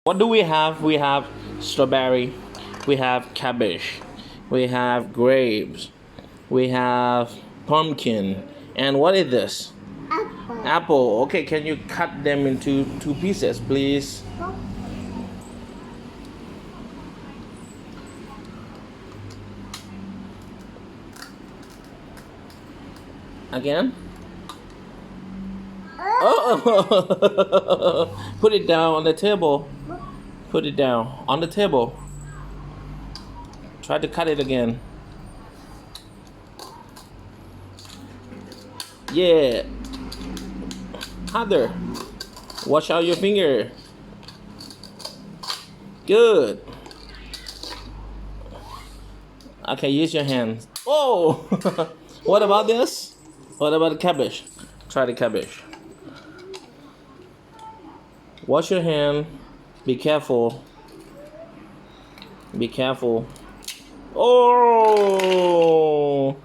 What do we have? We have strawberry, we have cabbage, we have grapes, we have pumpkin, and what is this? Apple. Apple. Okay, can you cut them into two pieces, please? Again? Oh! Put it down on the table. Put it down on the table. Try to cut it again. Yeah. Harder. Wash out your finger. Good. Okay, use your hands. Oh! What about this? What about the cabbage? Try the cabbage. Wash your hand. Be careful. Be careful. Oh!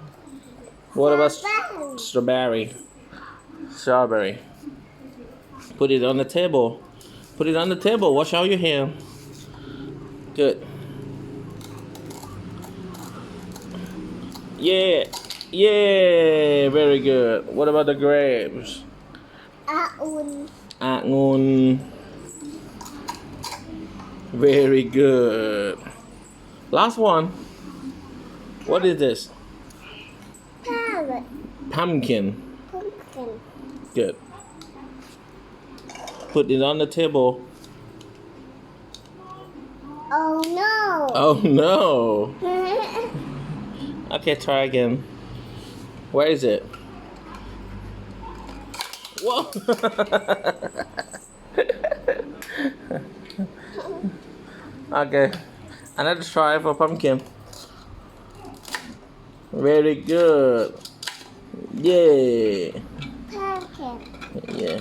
What about strawberry? Strawberry. Put it on the table. Put it on the table. Wash out your hand. Good. Yeah. Yeah. Very good. What about the grapes? Aun. Angun. Very good. Last one. What is this? Carrot. Pumpkin. Pumpkin. Good. Put it on the table. Oh no. Oh no. Okay, try again. Where is it? Whoa. Okay. Another try for pumpkin. Very good. Yay. Pumpkin. Yeah.